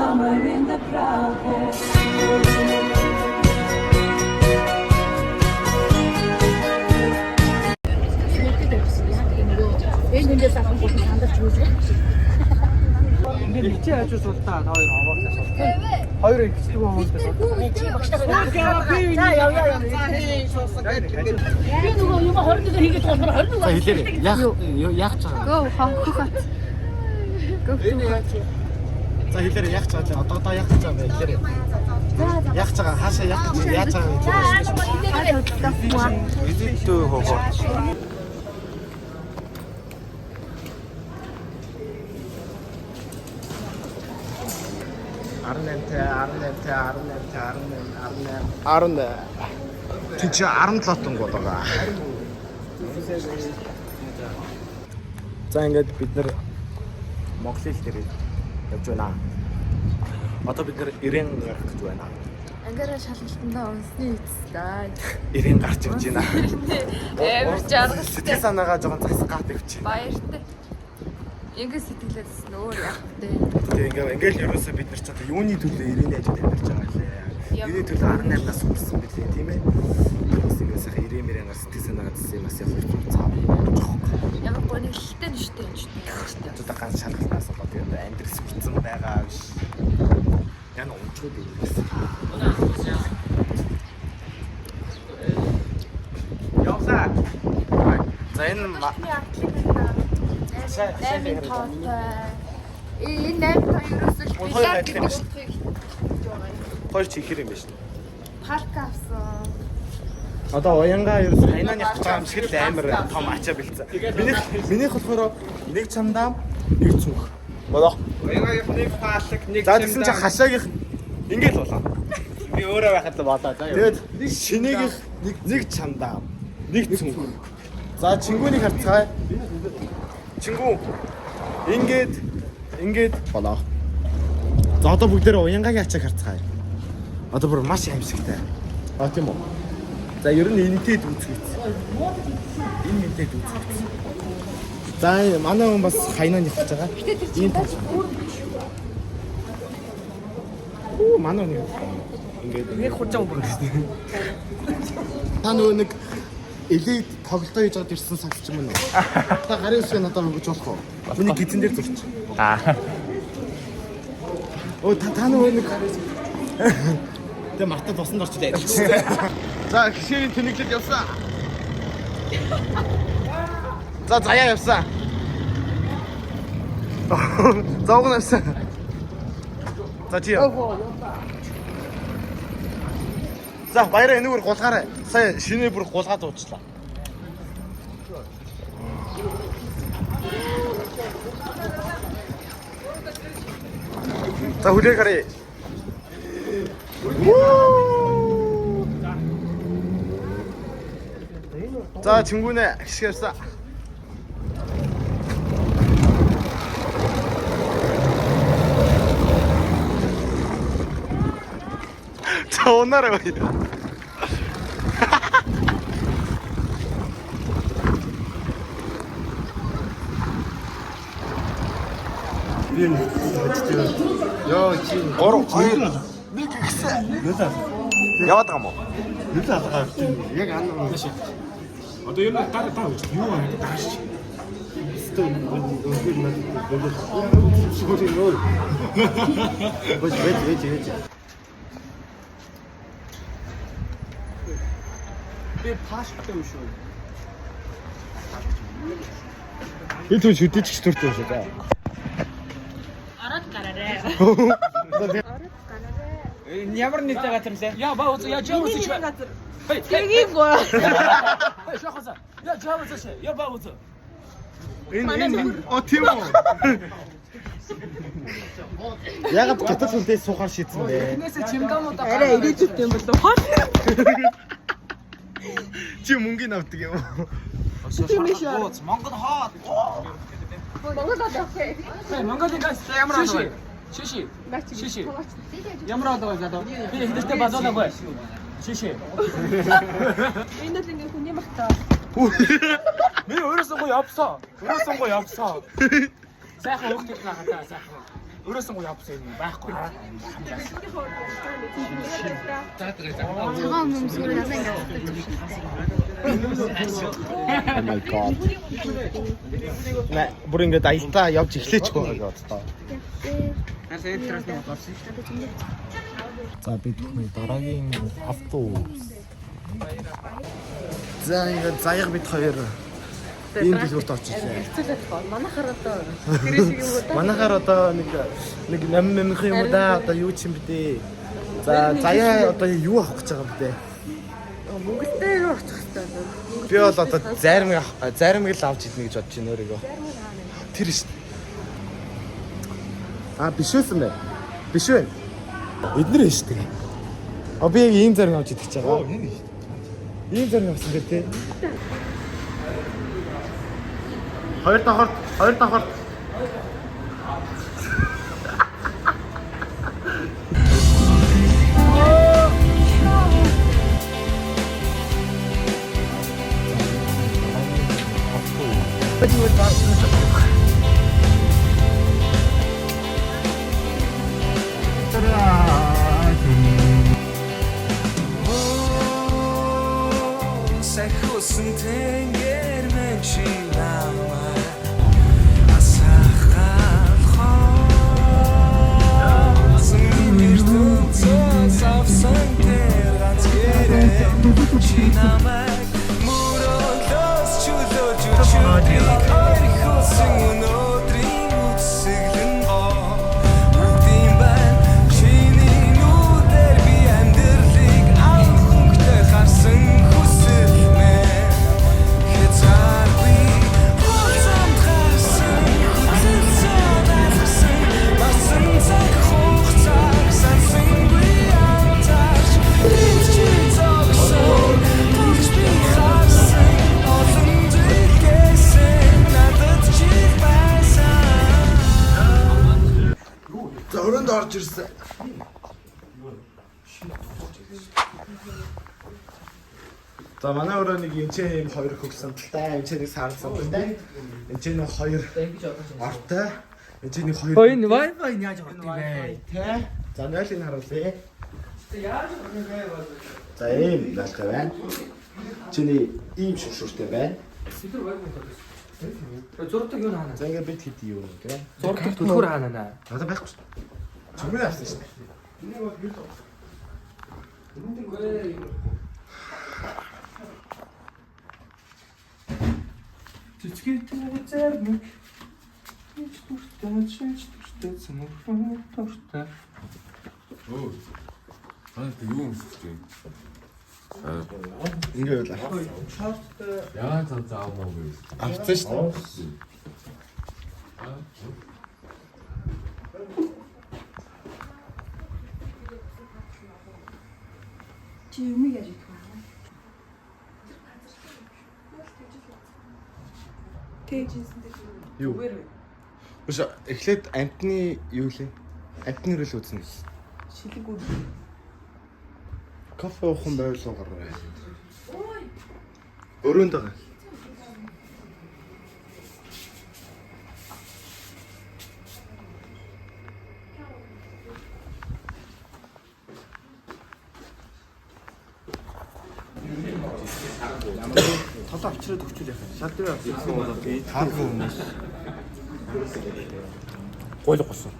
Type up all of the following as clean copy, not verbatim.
somewhere in the crowd there. Эндээс ахын гол сандарч үзээ. Ингээд хичээ яаж суултаа та хоёр хаваалаа суултаа. Хоёр ихтэй хүмүүстэй суултаа. Чи багштай. За яв. Би нөгөө юм 20 дээр хийгээд болохоор 20. За хэлээрэй. Яах гэж байгаа. Гөө хохот. За хэлээрэй яах гэж байгаа. Одоо яах гэж байгаа хэлээрэй. Яах гэж байгаа хаашаа яах гэж яаж байгаа вэ? Эдитүү хогоо. 18 Тэг чи 17 тонгод байгаа. За ингээд бид нэр Монголын хэл дээр явж байна. Одоо бид нэр 90 гарах гэж байна. Ангаараа шалгалтандаа унсны эцтэй. 90 гарч явж байна. Амар жаргал. Сэтгэл санаагаа жоохон засгаад явж байна. Баяртай. Ингээд сэтгэлээссэн өөр яах вэ? Тэгээ ингээл ерөөсөө бид нар ч одоо юуны төлөө 90 ажил амьдарч байгаа лээ. 90 төлөө 18-наас үрсэн билээ тийм ээ. Тэгээс сайхан 90 сэтгэл санаагаа зассан юм бас явах цаав. Ямар гонхилтэй нэртэй юм шүү дээ. Одоо ганц шалгалтаас болоод тэгээд амьдрс битсэн байгаа биш. Яг унчууд юм. Явсаа. За энэ Наймын тоотой. Энэ 8 тоо ерөөсөө хоёр адил юм биш. Хоёр чи ихэр юм биш. Парк авсан. Одоо уянгаа ерөөс хайнааны хацаа юм шиг л амар том ачаа бэлдсэн. Минийх болохоор нэг чамдаам, нэг цүнх. Болоо. Уянгаагийнх нэг паалк, нэг За тэгсэн чи хашаагийнх ингээл болоо. би өөрөө байхад л бодоо заа. Тэгээд шинээгийнх нэг чамдаам, нэг цүнх. За чингүүнийг харцгаая. Чингүү. Ингээд болоо. За одоо бүгдээрээ уянгаагийн ачааг харцгаая. Одоо бүр маш аимшигтай. А тийм үү. За ер нь энэтэй дүүцгээц. Энэ энэтэй дүүцгээц. За манай хүн бас хайнааны хийж байгаа. Ийм тоо. Манай хүн ингээд Нэг хурцаа бүр гэсэн. та нөгөө нэг элейд тоглолтоо хийж аваад ирсэн сагч юм уу? Та гарын үсгээ надад өгч болох уу? Миний гидэн дээр зурч. Оо та нөгөө нэг Тэ мартад тосон орчод ажиллаж байна. За гişэрийн тэнэглэл явсан. За заяа явсан. Зовгон явсан. За чи яа. За баяраа энэгээр гулгаарай. Сая шинэ бүр гулгаад уучлаа. За хүлээг харъя. За 친구네 시켰어. 자 오늘은 어로 яваад байгаа мó. Нүлээ алгаа авчих. Яг аа нэшээ. Одоо ер нь таа юу аа тааш. Стон гол надад шигүүл нөө. Вэж. Би паштай юм шүү. Би түн шүдэж чөлтөртэй юм шүү за. Арат гараарэ. Ямар нэгтэй газар лээ. Я баuz я жаuz чи. Тэргийг гоо. Хей шахаса. Я жаuz чи. Я баuz. Энэ тийм үү. Ягаад гятал сүлдээс суухаар шийдсэн бэ? Энэсээ чимгамуудаа Арай ирээдүйтэй юм болов. Чи мөнгөний авдаг юм уу? Монгол хаад. Монгол авах. Монголын газ ямар аа? Шиши. Ямар аа даа. Би хэдэлтэй базуулаагүй. Шиши. Энэ л ингээ хүний махтаа. Би өөрөөсөө явсан. Сайхан хөөхтэй хатаа сайхан. Өрөөсөн гоо явсан юм байхгүй. Цагаан өмсгөр надад ингэ. Oh my god. Нэ бүр ингээд аялдаа явж эхлэеч байгаа одоо. За бид дараагийн автобус. За ингээд заяг бид хоёр ийм дэлгүүрт очижээ. Манайхаар одоо гэрээ шиг юм уу та? Манайхаар одоо нэг 8 юм да одоо юу ч юм бдэ. За заяа одоо юу авах гэж байгаа бдэ. Мөнгөтэй рүү очих хэрэгтэй. Би бол одоо заримыг л авч идэх гэж бодож байна өөрийгөө. Тэр шүү дээ. Биш үсэн бэ? Биш вэ? Эднэр ээ шүү дээ. Би яг ийм зарим авч идэх гэж байгаа. Ийм зарим авсан дээр тий. Хоёр давхар. Өрөөнд орж ирсэн. За манай өрөө нэг энэ юм хоёр хөгсөн талтай, энэ нэг саарсан талтай. Энэ нэг хоёр ортой. Энэ нэг хоёр. Ой, Wi-Fi яаж ордог вэ? Тэ? За нойлыг харуулъя. За ийм залхаа байна. Чиний ийм шүршүртэй байна. Зурдаг юу хаана? За ингээд бид хэд юу гэх вэ? Зурдаг төлхөр хаана? Надад байхгүй шүү. Чамраа авсан шүү. Цэцгэртэй зэрмэг.Ич туртай цэцгэртэй туртай. Оо. Юу юм бэ? Ингээд Яа заав мөн. авсан шүү. Чи юм яаж идэх вэ? Юу? Биш эхлээд амтны юу лээ? Амтны рүү л үзнэ. Шилэг үү? Кофе уух юм байвал гараа. Өрөөнд байгаа. Тол авчираад өгчүүл яхаа. Шалдвар авсан болоо би тааргүй хүмүүс. Гойлго госон.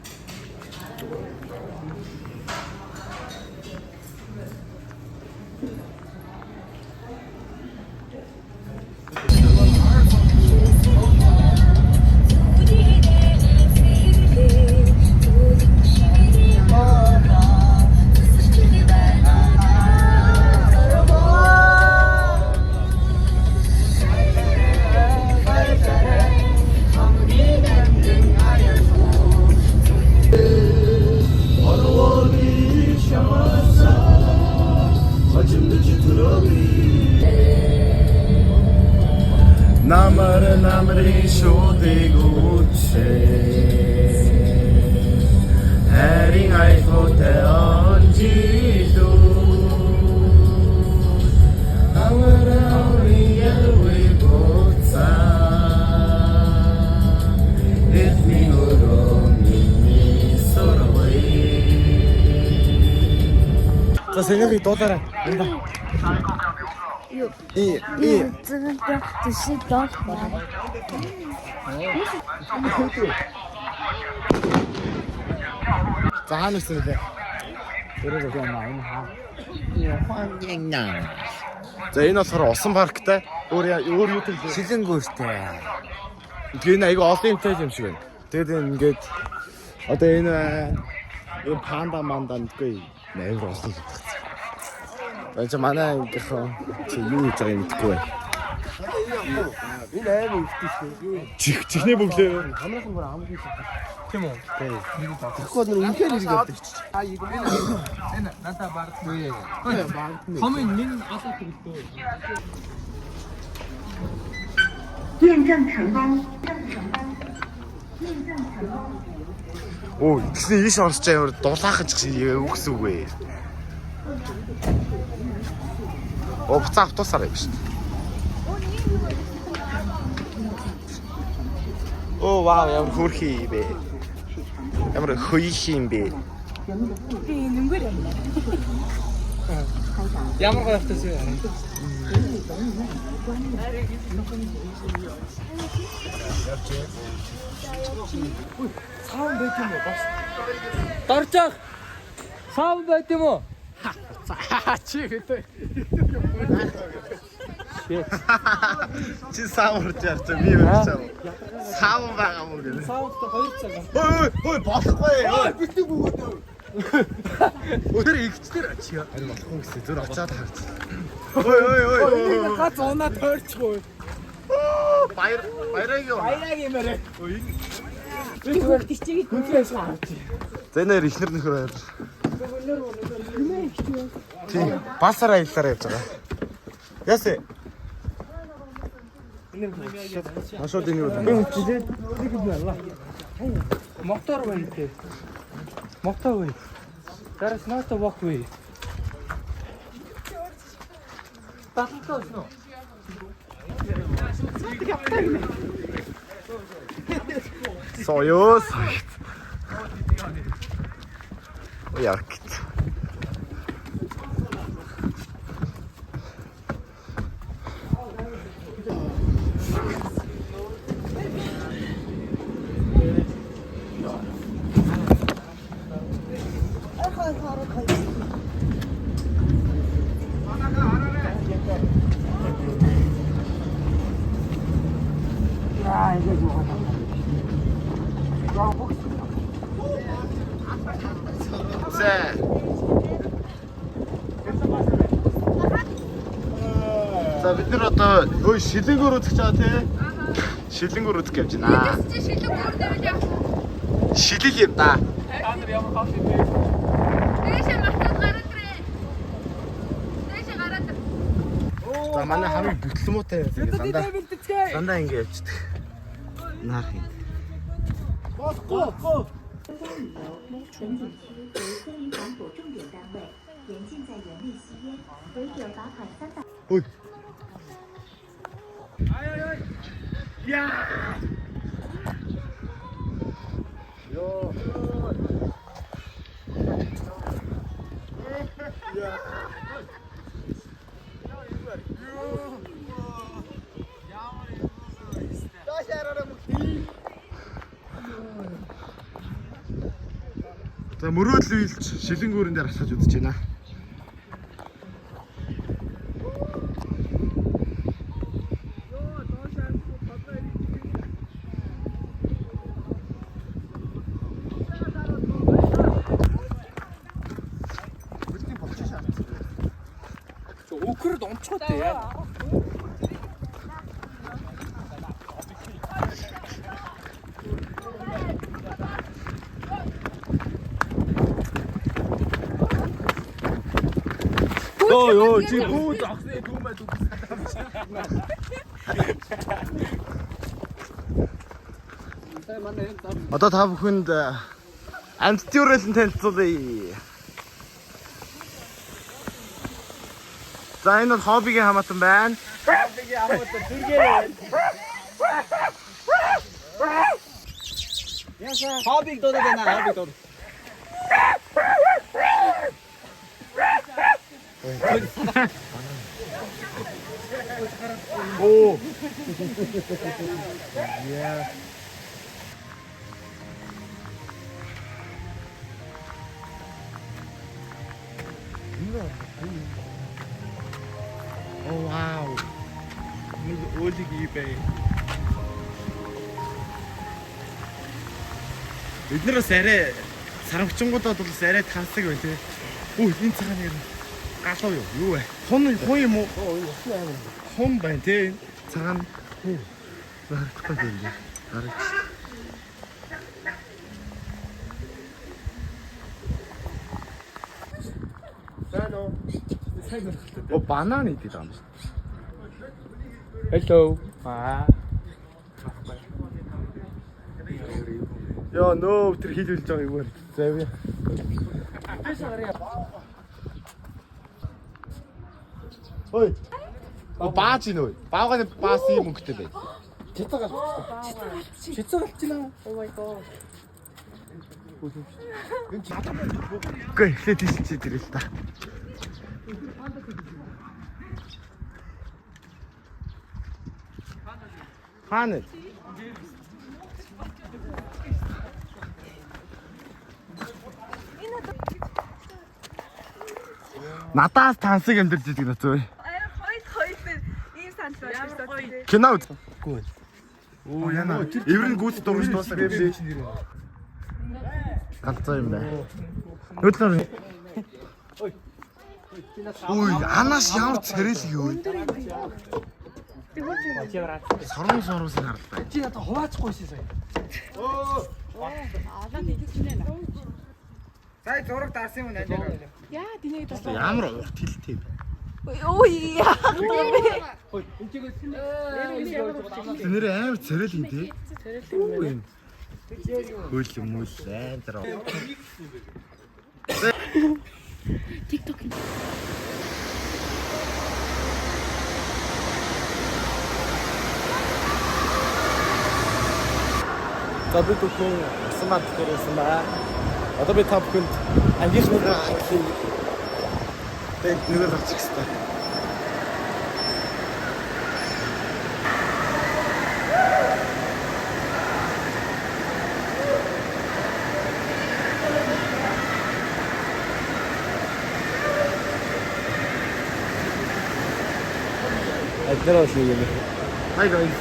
Намрын шуудыг үтсээ Харин айхотой онжилүү Амрын ялвэй буцаа Эдний өрөөний За сэнийхийг дуулаарай. За хаана ирсэн нэ? Өөрөө гоо энэ хаа. За энэ болохоор усан парктай. Өөр юу тэр шилэнгүүртэй. Тэгээ энэ айгүй олон юмтай юм шиг байна. Тэгээд ингээд одоо энэ панда мандандгүй нээр олон юм байна. За манай ингэхөө чи юу хийж байгааг мэдэхгүй байна. Энэ аймаг ихтэй шүү. Чихний бүглээ. Хамраахан бүр ам гэж. Тийм үү? Тийм. Тэгэхгүй нэр үнхээр ирэх гэдэг чи. Энэ надаа бардгүй. Хамын нэг асаа төлөө. 验证成功。 Оо, тэгснэ ийш орсож амар дулаахан ч гэсэн үгс үгүй. Оо, буцаа автобусаар явж шин. Оо, вау, ямар хөөрхий юм бэ. Ямар хөөх юм бэ. Ямар гоё автоос вэ? Саун байт юм уу? Бас. Доржох. Сав байт юм уу? Чи гэдэг. Чи саурч ярьж би ярьж байгаа. Саун байгаа мó гэнэ. Савтай 2 цаг. Ой, болохгүй. Ой, битүү бөгөөд. Өдөр игчдэр чи харин болохгүй гэсэн зөр очиад харж. Ой. Гац унаа тойрчгүй. Баяраа. Баяраг юмэрэ. Би зүгээр тийчийг хүлээж авч. За энэ ихнэр нөхөр байр. Тийм. Басараа аяллаараа явж байгаа. Ясэ. Машууд энэ юу? Би үчилээ. Нэг юм байна. Мотор байна те. Мотор way. There is not a walkway. Баталтай шүү. Соёс. Яг. За бид нар одоо өө шилэнгөр үзэж байгаа тий. Шилэнгөр үзэх гэж байна. Шилэнгүүр дэвэл яах вэ? Шилэл юм да. Та нар ямар хав юм бэ? Дээшээ мартаад гараад ирээ. Дээшээ гараад ир. За манай хамгийн бүтлэмүүтэй дандаа ингэ явчихдаг. Наар хин. Го. 本警局为森林防火重点单位，严禁在园内吸烟，违者罚款300。 Ой. За мөрөөдөл үйлч шилэнгүүрэн дээр асууж үзэж байна. Өкрөд онцгойтэй яа. Ой, чи бүү зогсны дүүмээ дүү. Одоо та бүхэнд амттын үрэлэн танилцуулъя. За энэ бол хоббигийн хамаатан байна. Хоббигийн хамаатан зүргээр. Яса хоббиг дуудаад байна. Хоббиг дууд. Oh. Yeah. Oh wow. Нэг уулыг ибэй. Бид нэр арай сарамгчингуудад бол арай тансаг байна те. Үу энэ цагаан нэр галуу юу вэ? Хон юм уу? Хон байна те. Цагаан. Харагдахгүй байна. Харагч. О банан идэх юм шүү. Hello. Яа нөө тэр хийлүүлж байгаа юм байна. Завь. Ой. О бааж ийн үү? Баагаад баас юм өнгөтэй бай. Шицэгэлчнаа. Oh my god. Гүй эхлээд тийш чи дэрэл та. Хаана? Надаас тансаг амьдэрж идэг нэ зөө. Ийм санал байна. Кино үзгүй. Оо яна. Эврэн гүйц дургаж дуусах юм шиг. Ганцаа юм байна. Нүдлэр. Ой, анаас ямар царэл юу? Сорон соруусын харалтай. Чи надад хуваачгүй шээ сая. Сая зураг дарсан юм нэ. Яа, динийг тасаа. Ямар урт хилтэй бэ? Ой, яа. Нэр амар царэл юм тий. Царэл юм. Хөл мөл амар. TikTok. За бид бүхэн смарт төрсэн ба. Одоо би та бүхэнд ангийнхныгаа анхийг нэгээр гарчих хэвээр. Айднаас нэг юм. Hi guys.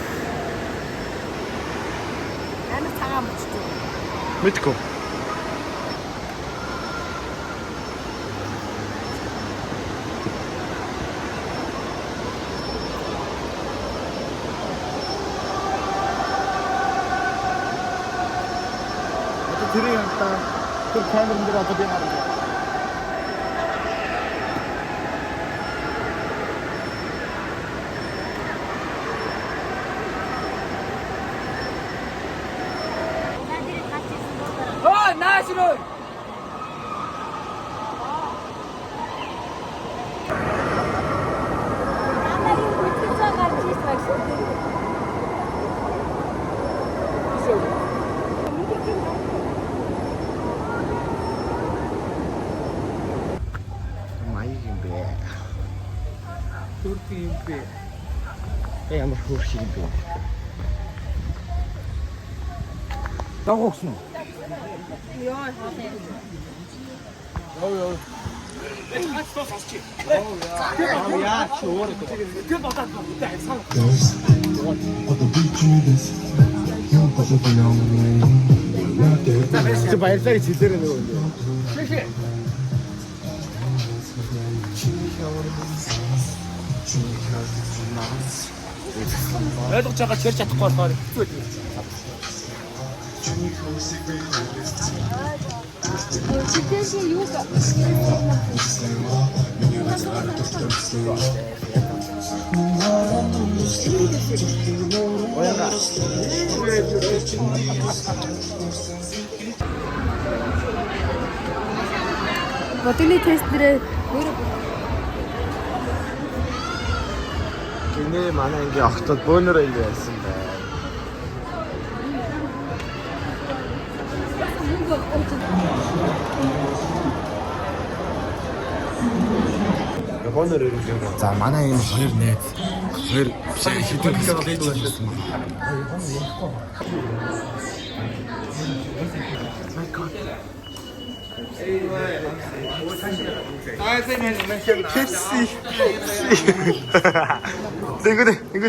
Амар цагаан мөчтэй. Мэдгүй. тэрийг хантаа тэр камерын дээр одоо би харна. 나시로. Ямар хөөрх юм бэ? 나옥순. 진짜 발사이 제대로 넣었네. 애들 제가 제일 잘 듣고 왔어. Теперь юга. Бодны тест дээрээ Гинэ манай ингээ огтод бөөнөрөө ингээ байсан байна. За манай энэ хоёр найз хоёр хэдэн хэлсэн юм. 이거.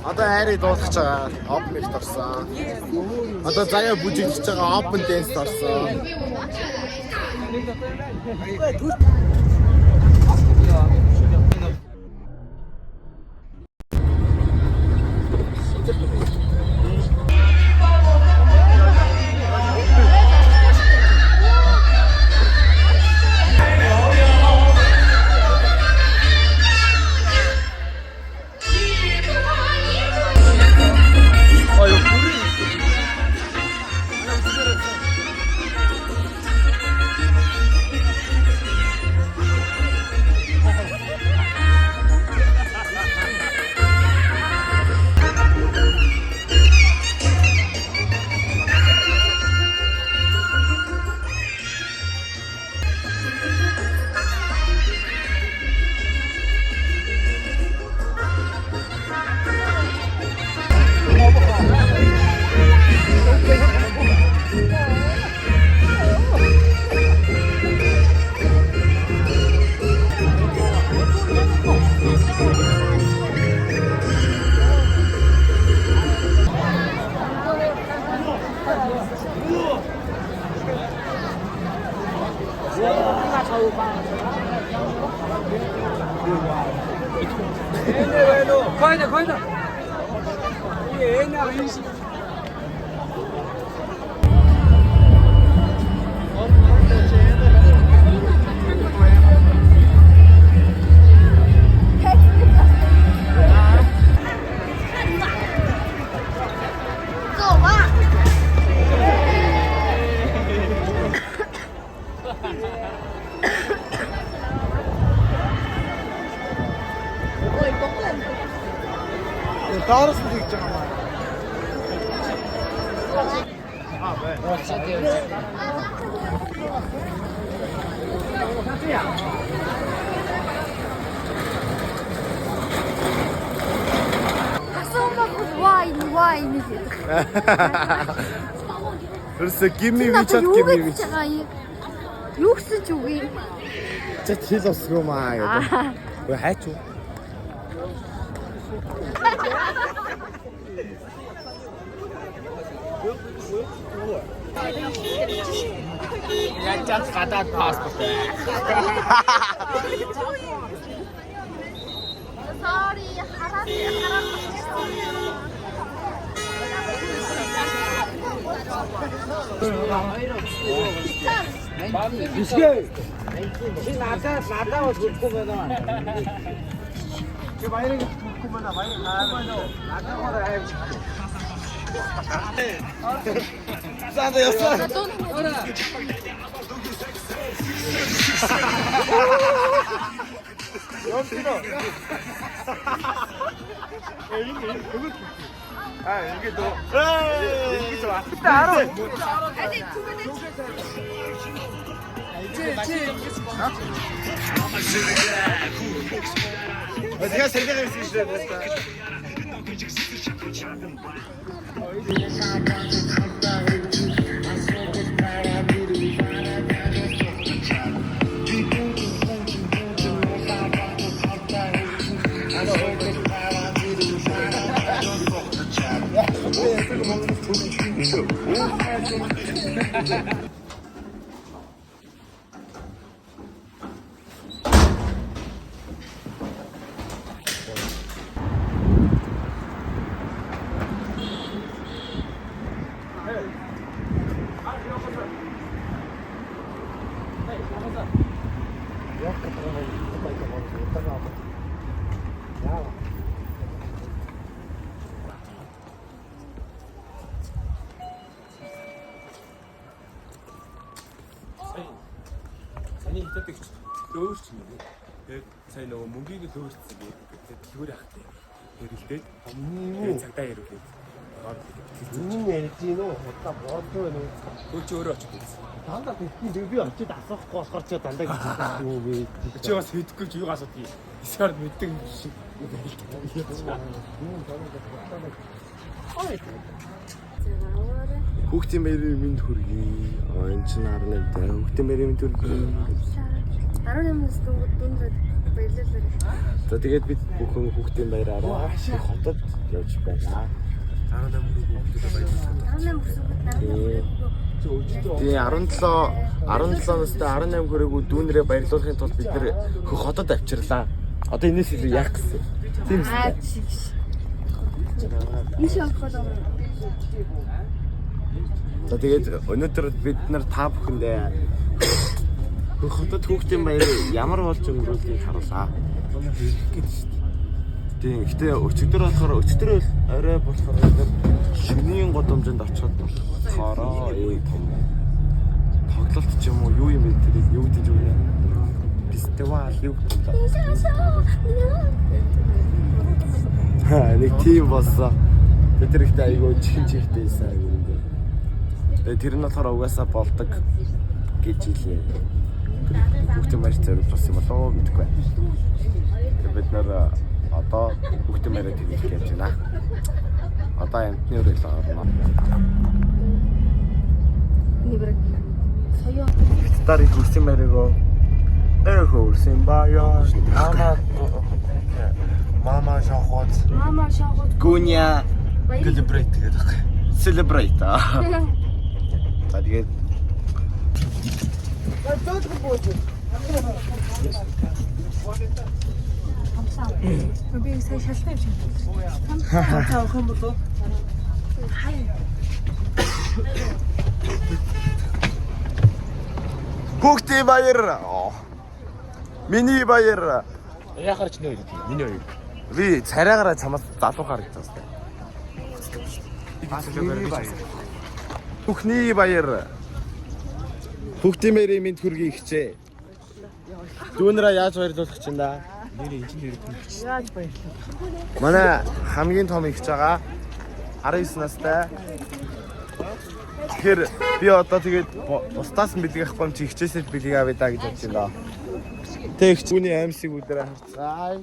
Одоо хайрыг дуусгаж байгаа. Open-д орсон. Одоо заяа бүжиглэж байгаа open dance-д орсон. 거기다. 이게 옛날 인식. 따를 수도 있잖아. 아, 왜? 그래서 김미 위챗 김미 위챗. 욕스 쪽이. 진짜 티저스로 막 이거. 왜 해줘? Я сейчас хотят паспорт. Sorry, 나다고 줄거면 많이 줄거면 많이 나다고 해야지. 싸대였어. 이게 너 이게 좋아. 알아. 내가 생각할 수 있어야 됐다. Тэгж өөрч юм. Тэгээд сайн нөгөө мөнгийг өөрчсөн би. Тэгээд тэгвэр яхах. Хэрэлдээд цагдаа ирүүлээ. Энэний нөө хутга бордоо нөө Хөөч өөрөө очиж үзсэн. дандаа би очиж асуухгүй болохоор ч дандаа гэж юу вэ? Чи бас хэдэггүй ч юу асуудгийг. Эсвэл мэддэг юм шиг. Хүүхдийн мэрийн минь хүргэе. Энэ ч 18 даа. Хүүхдийн мэрийн минь хүргэе. 18-аас дунд баярлалаа. За тэгээд бид бүхэн хүүхдийн баяраараа хотод явж байна. 18 хүүхдүүдэд баярлалаа. Тэгээ 17 настай 18 хүрээгүй дүүнэрээ баярлуулахын тулд бид нэр хотод авчирлаа. Одоо энэс илүү яах гэсэн. Тийм үстэй. Иш авах. За тэгээд өнөөдөр бид нар та бүхэндээ хотод хүүхдийн баяр ямар болж өнгөрүүлгийг харуулаа. Тийм. Гэтэ өчигдөр болохоор орой болохоор шөнийн годомжинд очиход болохоор том тоглолт ч юм уу юу юм бэ тэрийг юу гэж үгнэ. Фестивал юу гэдэг юм. Нэг тийм болсон. Тэр ихтэй айгүй чихтэй сайн юм. Тэгээ тэр нь болохоор угаасаа болдог гэж хэлээ. Хүүхдийн баяр зориулж болсон юм болоо мэдгүй байна. Бид нар одоо хүүхдийн баярыг хийх гэж байна. Одоо амтны өрөөл орно. Нибрэг. Соёо. Старый хүүхдийн баярыг хөрсөн баяа. Мама шахот. Гуня celebrate гэдэг байна. Celebrate. За тэгээд Би сая шалтгаан юм шиг. Авах юм болов? хүүхдийн баяр. Миний баяр. Яхаар ч нөө гэдэг. Миний хоёр. Би царайгаараа чамаас залуухаар гэж байна. Хүүхний баяр. Хүүхдийн мэрийн мэд хүргэе хичээ. Дүүнэрээ яаж баярлуулах чинь да? Нэрээ инженер Яаж баярлалаа? Манай хамгийн том ихч байгаа 19 настай. Тэгэхээр би одоо тэгээд бусдаас нь бэлгахгүй юм чи хичээсэл бэлгийг авъя да гэж бодож байна. Тэг ихчүүний амьсыг өдрөө харцгаая.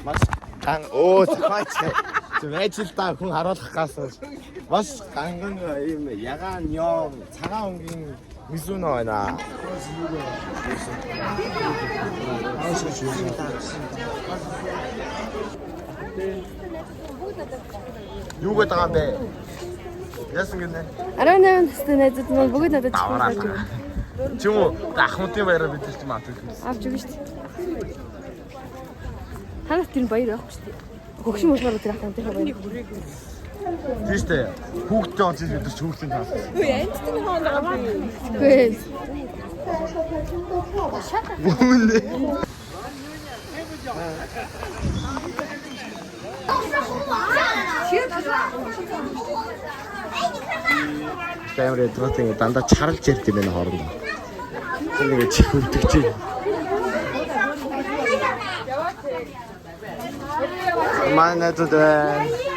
Маш цаач. Зөв та хүн харуулах гасаа. Маш ганган юм ягаан ёо цагаан өнгийн мисүнө байна. Юу гэдэг юм бэ? Яасан гинэ? 18 настай найзууд маань бүгд надад чимээ. Чүм үү? Ахмадын баяраа бид ч юм авч ирсэн. Авч өгнө шүү дээ. Ханаас тэр баяр явахгүй шүү дээ. Хөгшин болохоор тэр ахмадын баяр. Тийш дээ. Хүүхдтэй онц бид нар ч хүүхдийн таас. Үгүй ээ, энэ тийм хоолой аваа. Камерын тротинг дандаа чарлж ярьд юм байна хоорондоо. Тэнийг чих өвдөгч. Манай төдөө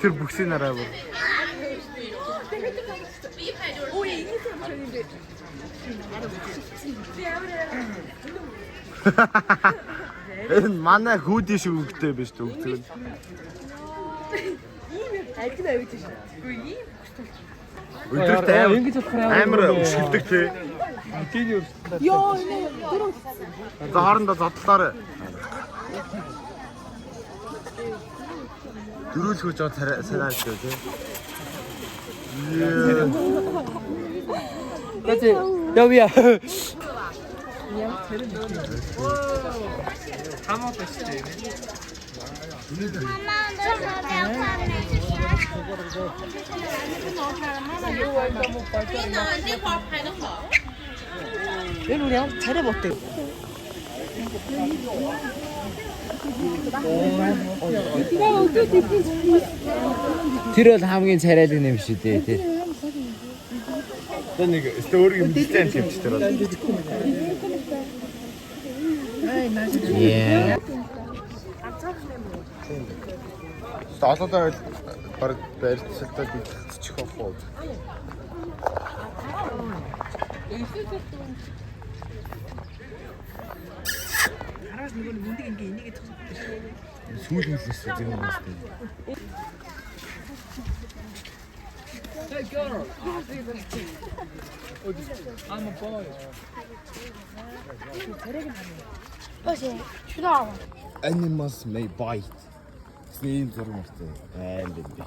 тэр бүксийн нараа бүр. Энэ манай хүүдийн шиг өгтэй биш үү өгцөг. Аль нь авиж шүү. Үгүй ийм. Өдөрт амар өшгөлдөг тий. Тэний өрсөлдөд. Йоо, энэ дөрөв. За хоорондоо зодлоорой. Дөрүүлгөөж царай шүү тий. Гэвь явъя. Хамаа бэстэй. Энэ үе царай боттой. Тэр бол хамгийн царайлаг юм шүү дээ. Тэр. Тэр нэг өөрийн мэдтэй юм тэр бол. Yeah. Олоодаа баг барьцтай бэлтгэж хоо. Хараад нөгөө мөндөг ингээ энийг төгсөв. Сүүл хэлээс зэг юм байна. Hey girl. I'm a boy. Animals may bite. Снэйм зураг мөртэй. Айлд би.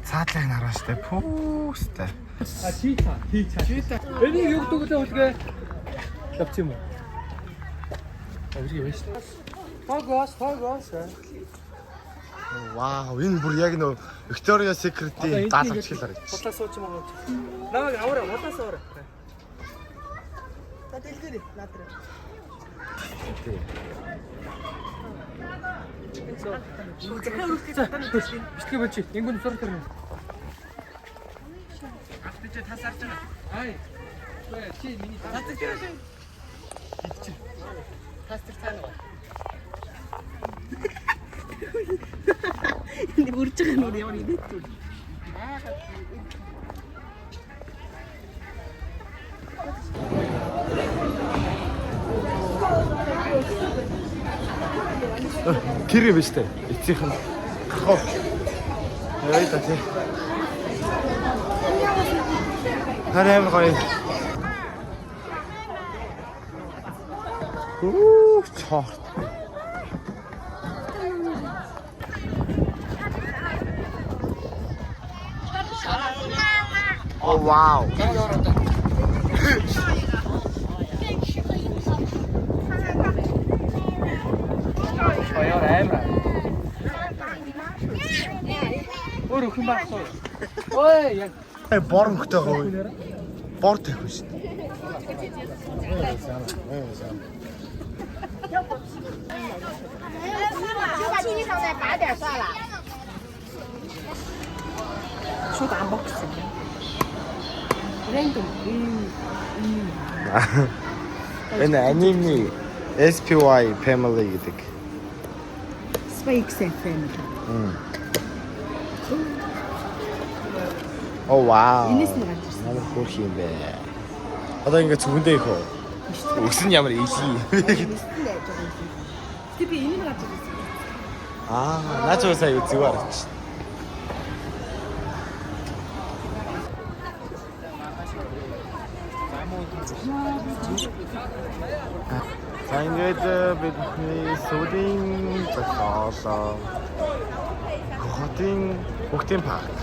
Цаатлыг хараа штэ. Пүүстэй. А чита. Энийг юу гэдэг вэ үлгээ? Лавч юм уу? Авирыг байна штэ. Фогос. Вау, энэ бүр яг нөө Victoria's Secret-ийн даалгавч хэл харагдчих. Бодлоо сууч юм аа. Намайг аваарай, бодлоо суура. Та дэлгэрээ надраа. Бичлэг болчих. Ингүүн зураг төрнө. Автаж тасарч байгаа. Ай. Чи миний Тасарч байгаа. Тасарч цаана. Энд үрж байгаа нүр ямар идэв. Тэр юм биш үү? Эцсийнх нь хоо. Яа та тий. Харин гоё. Чорт. Oh wow. Хоёр аймаа. Өөр өхөн байхгүй. Ой яг Борон хөтэй гоё. Бор тавих шүү. Шууд амбокс юм. Энэ anime SPY family гэдэг. Spikes FM. Oh wow. Энэс нь гарч ирсэн. Ямар хөөх юм бэ? Одоо ингэ зөвхөндөө их үү? Өсөн ямар ийший. Тэг би энэ гарч ирсэн. Наач сая үзэг харагч. За ингээд бидний сүүлийн зохиолоо Хотын парк.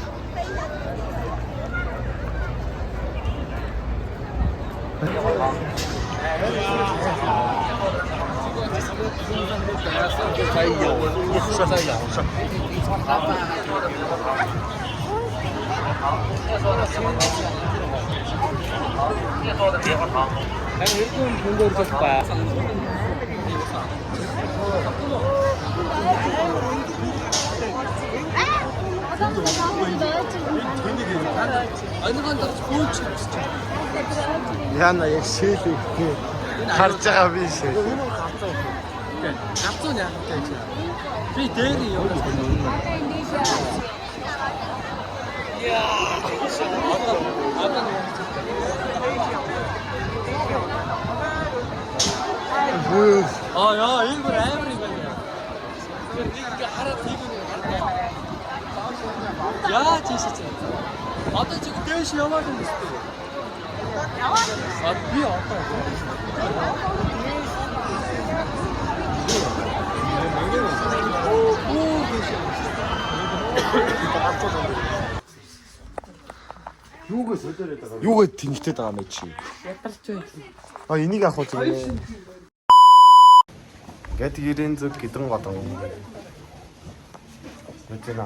일본 본거로 줬을 거야. Яна яг шийдэх харж байгаа би шээ. 갑소냐? 비 대리 여기. 야, 일본 에브리거든요. 이거 하나 들고 야, 진짜. 아까 지금 4시 영화 좀 있을 때. 영화? 아, 위에 왔다. Юугаа тэнхтэй байгаа мэ чи? Энийг авах уу зүгээр. Гэт гэрэн зүг гидэн годон. Мэдэнэ.